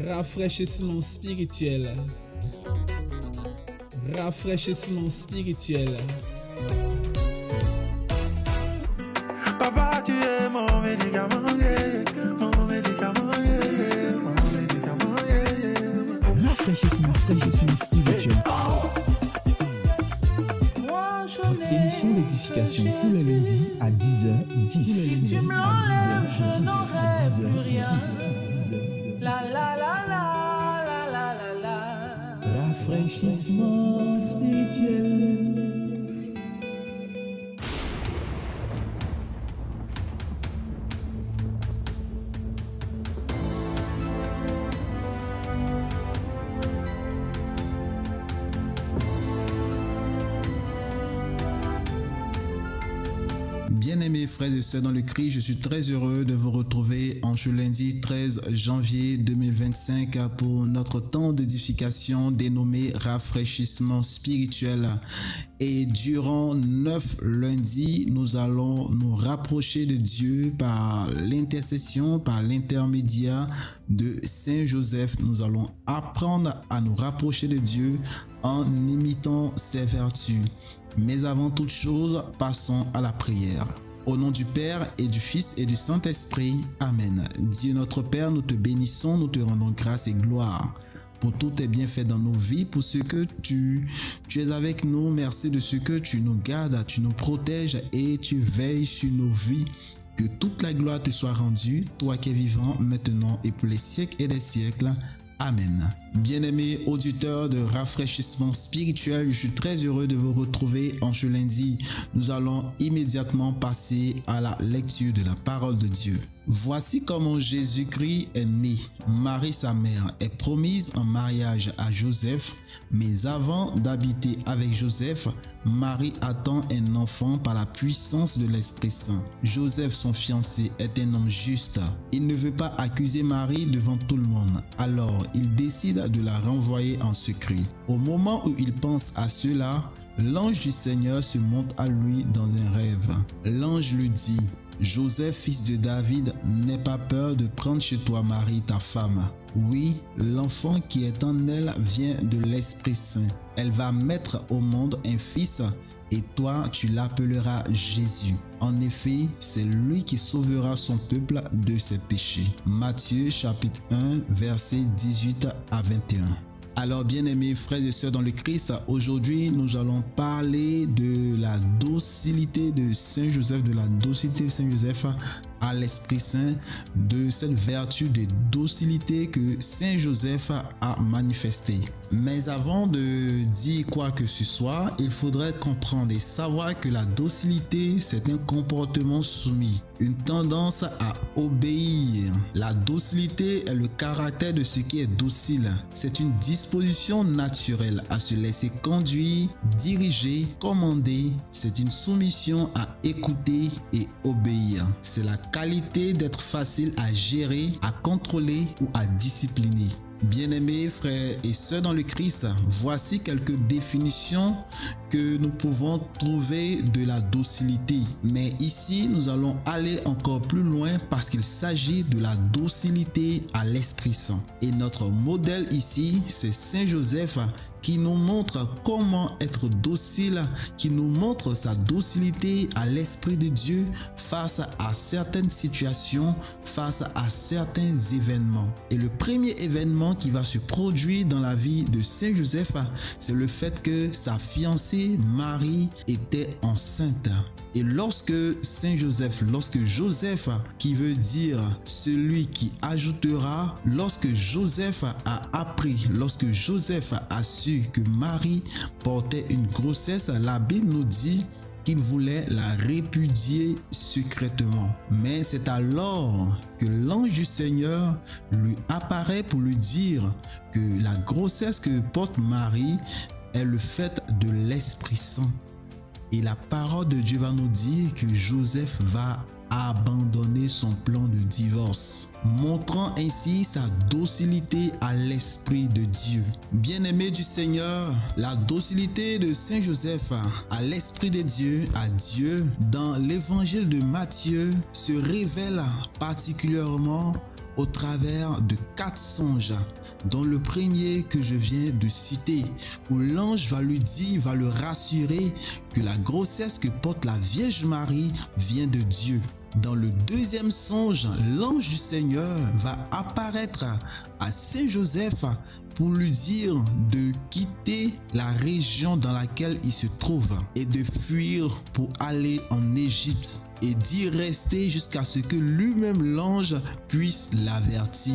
Rafraîchissement spirituel. Rafraîchissement spirituel. Papa, tu es mon médicament, mon médicament, mon médicament. Rafraîchissement spirituel. Votre émission d'édification tous les lundis à 10h10. Rafraîchissement spirituel. Bien-aimés frères et sœurs dans le Christ, je suis très heureux de vous retrouver en ce lundi 13 janvier 2025 pour notre temps d'édification dénommé Rafraîchissement spirituel. Et durant 9 lundis, nous allons nous rapprocher de Dieu par l'intercession, par l'intermédiaire de Saint Joseph. Nous allons apprendre à nous rapprocher de Dieu en imitant ses vertus. Mais avant toute chose, passons à la prière. Au nom du Père et du Fils et du Saint-Esprit. Amen. Dieu notre Père, nous te bénissons, nous te rendons grâce et gloire pour tous tes bienfaits dans nos vies, pour ce que tu es avec nous. Merci de ce que tu nous gardes, tu nous protèges et tu veilles sur nos vies. Que toute la gloire te soit rendue, toi qui es vivant maintenant et pour les siècles et des siècles. Amen. Bien-aimés auditeurs de Rafraîchissement spirituel, je suis très heureux de vous retrouver en ce lundi. Nous allons immédiatement passer à la lecture de la parole de Dieu. Voici comment Jésus-Christ est né. Marie, sa mère, est promise en mariage à Joseph, mais avant d'habiter avec Joseph, Marie attend un enfant par la puissance de l'Esprit Saint. Joseph, son fiancé, est un homme juste. Il ne veut pas accuser Marie devant tout le monde. Alors, il décide de la renvoyer en secret. Au moment où il pense à cela, l'ange du Seigneur se montre à lui dans un rêve. L'ange lui dit: Joseph, fils de David, n'aie pas peur de prendre chez toi Marie, ta femme. Oui, l'enfant qui est en elle vient de l'Esprit Saint. Elle va mettre au monde un fils et toi, tu l'appelleras Jésus. En effet, c'est lui qui sauvera son peuple de ses péchés. Matthieu chapitre 1, versets 18 à 21. Alors, bien-aimés frères et sœurs dans le Christ, aujourd'hui, nous allons parler de la docilité de Saint Joseph, à l'Esprit Saint, de cette vertu de docilité que Saint Joseph a manifestée. Mais avant de dire quoi que ce soit, il faudrait comprendre et savoir que la docilité, c'est un comportement soumis, une tendance à obéir. La docilité est le caractère de ce qui est docile. C'est une disposition naturelle à se laisser conduire, diriger, commander. C'est une soumission à écouter et obéir. C'est la qualité d'être facile à gérer, à contrôler ou à discipliner. Bien-aimés frères et sœurs dans le Christ, voici quelques définitions que nous pouvons trouver de la docilité. Mais ici, nous allons aller encore plus loin parce qu'il s'agit de la docilité à l'Esprit Saint. Et notre modèle ici, c'est Saint Joseph qui nous montre comment être docile, qui nous montre sa docilité à l'Esprit de Dieu face à certaines situations, face à certains événements. Et le premier événement qui va se produire dans la vie de Saint Joseph, c'est le fait que sa fiancée Marie était enceinte. Et lorsque Joseph, qui veut dire celui qui ajoutera, lorsque Joseph a su que Marie portait une grossesse, la Bible nous dit qu'il voulait la répudier secrètement. Mais c'est alors que l'ange du Seigneur lui apparaît pour lui dire que la grossesse que porte Marie est le fait de l'Esprit Saint. Et la parole de Dieu va nous dire que Joseph va abandonner son plan de divorce, montrant ainsi sa docilité à l'Esprit de Dieu. Bien-aimé du Seigneur, la docilité de Saint Joseph à l'Esprit de Dieu, à Dieu, dans l'évangile de Matthieu, se révèle particulièrement au travers de 4 songes, dont le premier que je viens de citer, où l'ange va lui dire, va le rassurer que la grossesse que porte la Vierge Marie vient de Dieu. Dans le deuxième songe, l'ange du Seigneur va apparaître à Saint Joseph pour lui dire de quitter la région dans laquelle il se trouve et de fuir pour aller en Égypte et d'y rester jusqu'à ce que lui-même l'ange puisse l'avertir.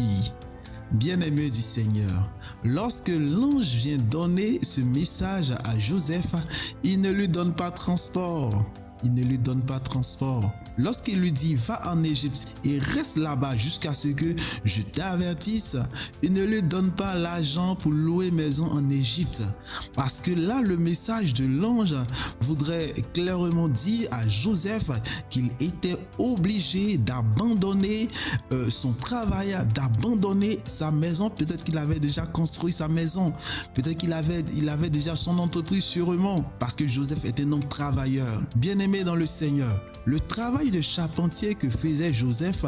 Bien-aimé du Seigneur, lorsque l'ange vient donner ce message à Joseph, il ne lui donne pas transport. Lorsqu'il lui dit va en Égypte et reste là-bas jusqu'à ce que je t'avertisse, il ne lui donne pas l'argent pour louer maison en Égypte. Parce que là, le message de l'ange voudrait clairement dire à Joseph qu'il était obligé d'abandonner son travail, d'abandonner sa maison. Peut-être qu'il avait déjà construit sa maison. Peut-être qu'il avait déjà son entreprise sûrement. Parce que Joseph est un homme travailleur. Bien-aimé dans le Seigneur, le travail de charpentier que faisait Joseph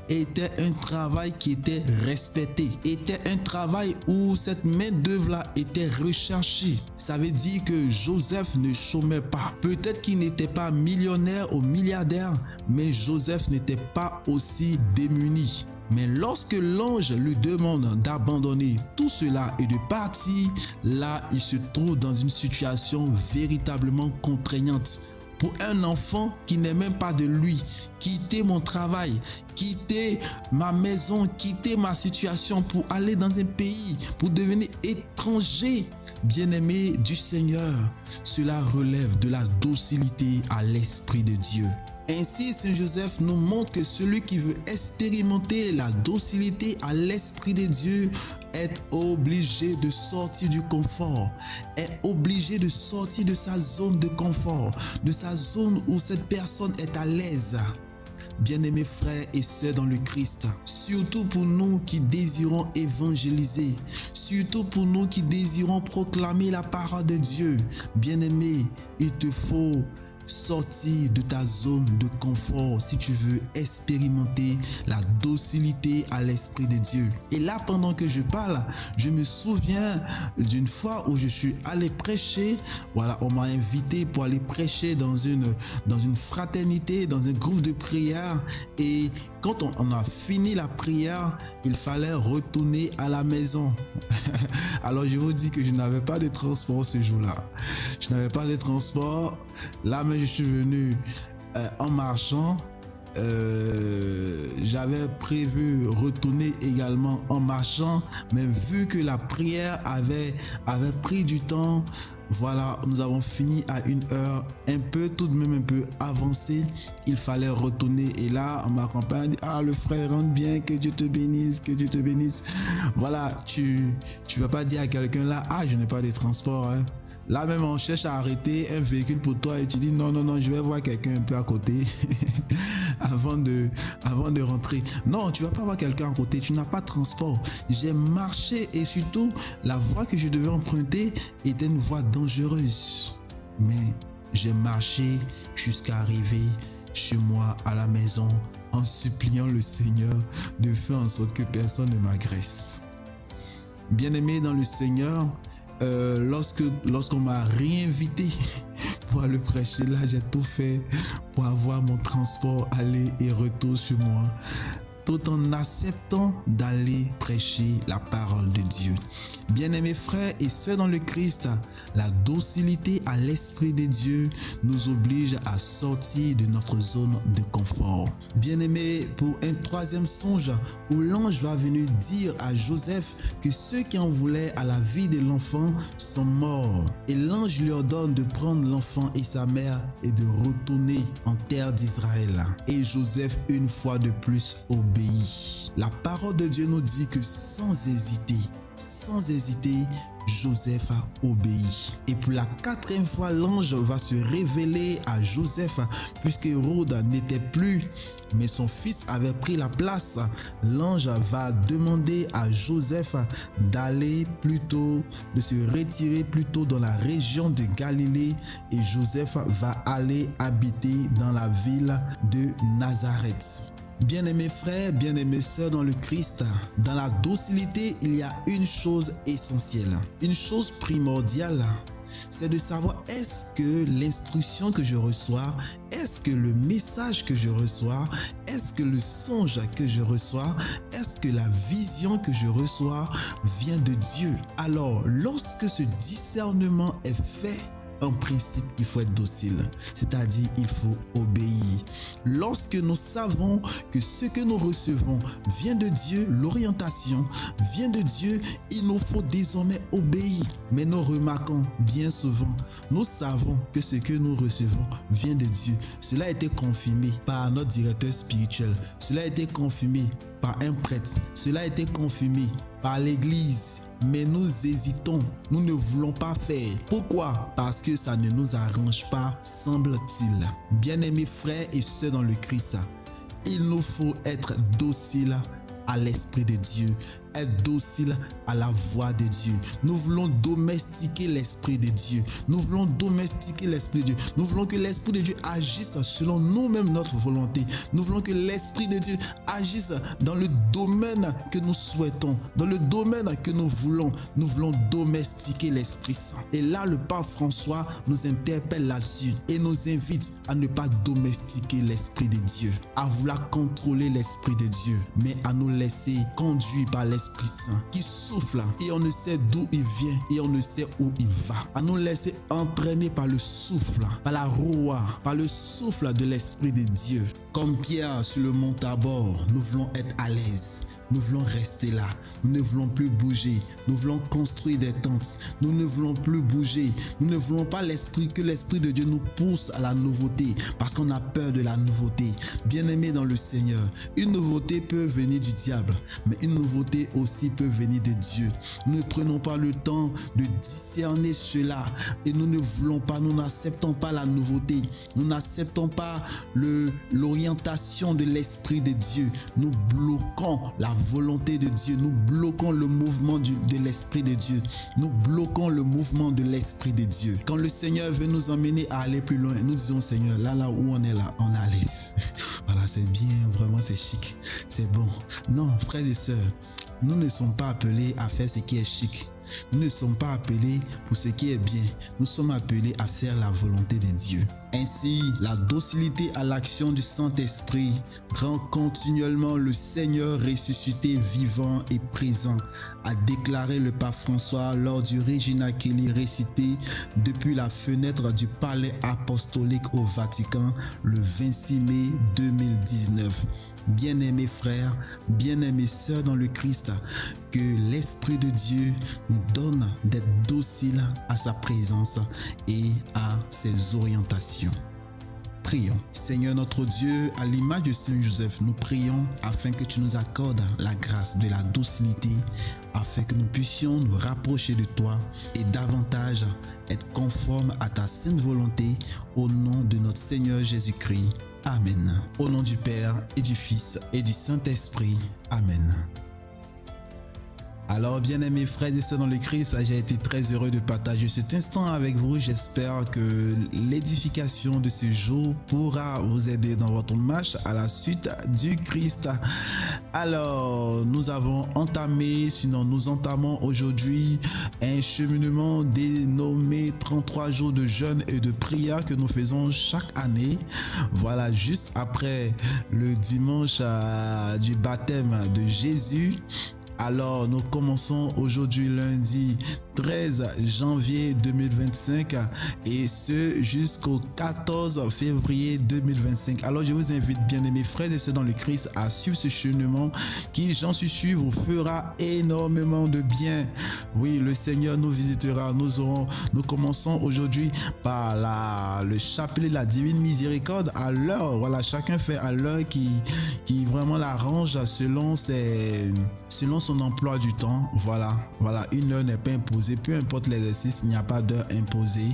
était un travail qui était respecté, était un travail où cette main d'œuvre là était recherchée. Ça veut dire que Joseph ne chômait pas. Peut-être qu'il n'était pas millionnaire ou milliardaire, mais Joseph n'était pas aussi démuni. Mais lorsque l'ange lui demande d'abandonner tout cela et de partir, là il se trouve dans une situation véritablement contraignante. Pour un enfant qui n'est même pas de lui, quitter mon travail, quitter ma maison, quitter ma situation pour aller dans un pays, pour devenir étranger, bien-aimé du Seigneur, cela relève de la docilité à l'Esprit de Dieu. Ainsi, Saint Joseph nous montre que celui qui veut expérimenter la docilité à l'Esprit de Dieu est obligé de sortir du confort, est obligé de sortir de sa zone de confort, de sa zone où cette personne est à l'aise. Bien-aimés frères et sœurs dans le Christ, surtout pour nous qui désirons évangéliser, surtout pour nous qui désirons proclamer la parole de Dieu, bien-aimé, il te faut sortir de ta zone de confort si tu veux expérimenter la docilité à l'Esprit de Dieu. Et là, pendant que je parle, je me souviens d'une fois où je suis allé prêcher. Voilà, on m'a invité pour aller prêcher dans une fraternité, dans un groupe de prière. Et quand on a fini la prière, il fallait retourner à la maison. Alors je vous dis que je n'avais pas de transport ce jour-là. Je n'avais pas de transport. Là, mais je suis venu en marchant. J'avais prévu retourner également en marchant, mais vu que la prière avait pris du temps, voilà, nous avons fini à une heure tout de même un peu avancée. Il fallait retourner et là on m'accompagne. Ah, le frère rentre bien, que Dieu te bénisse, que Dieu te bénisse. Voilà, tu vas pas dire à quelqu'un là, ah, je n'ai pas de transport, hein. Là même on cherche à arrêter un véhicule pour toi et tu dis non, je vais voir quelqu'un un peu à côté avant de rentrer. Non, tu vas pas voir quelqu'un à côté, tu n'as pas de transport. J'ai marché et surtout la voie que je devais emprunter était une voie dangereuse. Mais j'ai marché jusqu'à arriver chez moi à la maison en suppliant le Seigneur de faire en sorte que personne ne m'agresse. Bien-aimé dans le Seigneur, lorsqu'on m'a réinvité pour aller prêcher, là j'ai tout fait pour avoir mon transport aller et retour sur moi, tout en acceptant d'aller prêcher la parole de Dieu. Bien-aimés frères et sœurs dans le Christ, la docilité à l'Esprit de Dieu nous oblige à sortir de notre zone de confort. Bien-aimés, pour un troisième songe où l'ange va venir dire à Joseph que ceux qui en voulaient à la vie de l'enfant sont morts. Et l'ange lui ordonne de prendre l'enfant et sa mère et de retourner en terre d'Israël. Et Joseph, une fois de plus, obéit. La parole de Dieu nous dit que sans hésiter, Joseph a obéi. Et pour la 4e fois, l'ange va se révéler à Joseph puisque Hérode n'était plus, mais son fils avait pris la place. L'ange va demander à Joseph d'aller plutôt, de se retirer plutôt dans la région de Galilée et Joseph va aller habiter dans la ville de Nazareth. Bien-aimés frères, bien-aimées sœurs dans le Christ, dans la docilité, il y a une chose essentielle, une chose primordiale, c'est de savoir est-ce que l'instruction que je reçois, est-ce que le message que je reçois, est-ce que le songe que je reçois, est-ce que la vision que je reçois vient de Dieu. Alors, lorsque ce discernement est fait, en principe, il faut être docile, c'est-à-dire il faut obéir. Lorsque nous savons que ce que nous recevons vient de Dieu, l'orientation vient de Dieu, il nous faut désormais obéir. Mais nous remarquons bien souvent, nous savons que ce que nous recevons vient de Dieu. Cela a été confirmé par notre directeur spirituel, cela a été confirmé par un prêtre, cela a été confirmé par l'église, mais nous hésitons, nous ne voulons pas faire. Pourquoi? Parce que ça ne nous arrange pas, semble-t-il. Bien-aimés frères et sœurs dans le Christ, il nous faut être dociles à l'Esprit de Dieu, être docile à la voix de Dieu. Nous voulons domestiquer l'Esprit de Dieu. Nous voulons domestiquer l'Esprit de Dieu. Nous voulons que l'Esprit de Dieu agisse selon nous-mêmes notre volonté. Nous voulons que l'Esprit de Dieu agisse dans le domaine que nous souhaitons, dans le domaine que nous voulons. Nous voulons domestiquer l'Esprit Saint. Et là, le pape François nous interpelle là-dessus et nous invite à ne pas domestiquer l'Esprit de Dieu, à vouloir contrôler l'Esprit de Dieu, mais à nous laisser conduire par l'Esprit Saint qui souffle et on ne sait d'où il vient et on ne sait où il va. À nous laisser entraîner par le souffle, par la roue, par le souffle de l'Esprit de Dieu. Comme Pierre sur le mont Tabor, nous voulons être à l'aise. Nous voulons rester là. Nous ne voulons plus bouger. Nous voulons construire des tentes. Nous ne voulons plus bouger. Nous ne voulons pas que l'Esprit de Dieu nous pousse à la nouveauté parce qu'on a peur de la nouveauté. Bien-aimés dans le Seigneur, une nouveauté peut venir du diable, mais une nouveauté aussi peut venir de Dieu. Nous ne prenons pas le temps de discerner cela et nous ne voulons pas, nous n'acceptons pas la nouveauté. Nous n'acceptons pas l'orientation de l'Esprit de Dieu. Nous bloquons la volonté de Dieu, nous bloquons le mouvement de l'Esprit de Dieu, nous bloquons le mouvement de l'Esprit de Dieu. Quand le Seigneur veut nous emmener à aller plus loin, nous disons Seigneur, là où on est là, on est à l'aise. Voilà, c'est bien, vraiment c'est chic, c'est bon. Non, frères et sœurs, nous ne sommes pas appelés à faire ce qui est chic. Nous ne sommes pas appelés pour ce qui est bien. Nous sommes appelés à faire la volonté de Dieu. Ainsi, la docilité à l'action du Saint-Esprit rend continuellement le Seigneur ressuscité vivant et présent, a déclaré le pape François lors du Regina Coeli récité depuis la fenêtre du palais apostolique au Vatican le 26 mai 2019. Bien-aimés frères, bien-aimées sœurs dans le Christ, que l'Esprit de Dieu nous donne d'être dociles à sa présence et à ses orientations. Prions. Seigneur notre Dieu, à l'image de Saint Joseph, nous prions afin que tu nous accordes la grâce de la docilité, afin que nous puissions nous rapprocher de toi et davantage être conformes à ta sainte volonté au nom de notre Seigneur Jésus-Christ. Amen. Au nom du Père et du Fils et du Saint-Esprit. Amen. Alors, bien-aimés frères et sœurs dans le Christ, j'ai été très heureux de partager cet instant avec vous. J'espère que l'édification de ce jour pourra vous aider dans votre marche à la suite du Christ. Alors, nous entamons aujourd'hui un cheminement dénommé 33 jours de jeûne et de prière que nous faisons chaque année. Voilà, juste après le dimanche du baptême de Jésus. Alors, nous commençons aujourd'hui lundi 13 janvier 2025 et ce jusqu'au 14 février 2025. Alors, je vous invite, bien-aimés frères et sœurs dans le Christ, à suivre ce cheminement qui, j'en suis sûr, vous fera énormément de bien. Oui, le Seigneur nous visitera. Nous commençons aujourd'hui par le chapelet de la divine miséricorde à l'heure. Voilà, chacun fait à l'heure qui vraiment l'arrange selon ses selon son emploi du temps. Voilà, une heure n'est pas imposée, peu importe l'exercice, il n'y a pas d'heure imposée.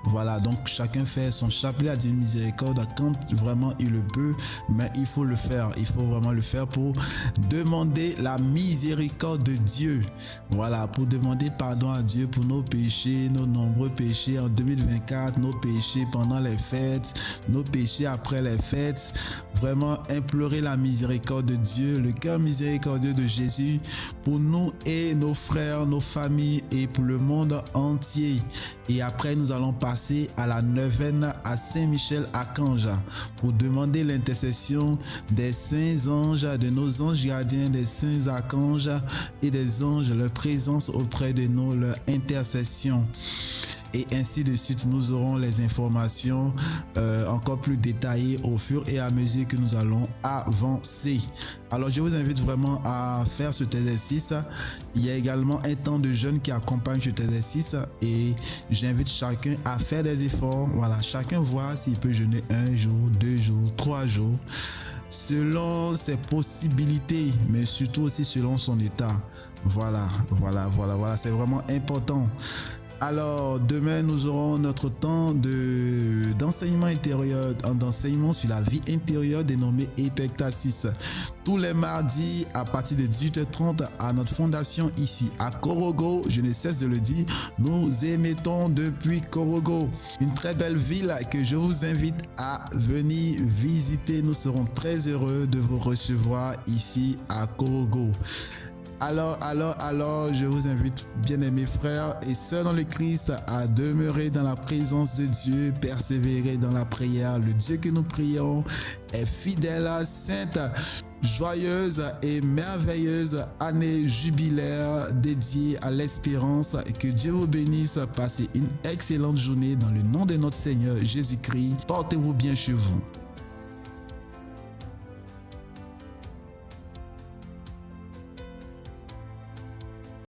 Voilà, donc chacun fait son chapelet à Dieu miséricorde quand vraiment il le peut, mais il faut le faire, il faut vraiment le faire pour demander la miséricorde de Dieu. Voilà, pour demander pardon à Dieu pour nos péchés, nos nombreux péchés en 2024, nos péchés pendant les fêtes, nos péchés après les fêtes. Vraiment implorer la miséricorde de Dieu, le cœur miséricordieux de Jésus pour nous et nos frères, nos familles et pour le monde entier. Et après, nous allons passer à la neuvaine à Saint-Michel-Archange pour demander l'intercession des saints anges, de nos anges gardiens, des saints archanges et des anges, leur présence auprès de nous, leur intercession. Et ainsi de suite, nous aurons les informations encore plus détaillées au fur et à mesure que nous allons avancer. Alors, je vous invite vraiment à faire cet exercice. Il y a également un temps de jeûne qui accompagne cet exercice et j'invite chacun à faire des efforts. Voilà, chacun voit s'il peut jeûner 1 jour, 2 jours, 3 jours, selon ses possibilités, mais surtout aussi selon son état. Voilà, c'est vraiment important. Alors, demain, nous aurons notre temps d'enseignement intérieur, d'enseignement sur la vie intérieure dénommé Epectasis. Tous les mardis à partir de 18h30 à notre fondation ici à Korogo. Je ne cesse de le dire, nous émettons depuis Korogo, une très belle ville que je vous invite à venir visiter. Nous serons très heureux de vous recevoir ici à Korogo. Alors, je vous invite, bien-aimés frères et sœurs dans le Christ, à demeurer dans la présence de Dieu, persévérer dans la prière. Le Dieu que nous prions est fidèle, sainte, joyeuse et merveilleuse année jubilaire dédiée à l'espérance. Que Dieu vous bénisse. Passez une excellente journée dans le nom de notre Seigneur Jésus-Christ. Portez-vous bien chez vous.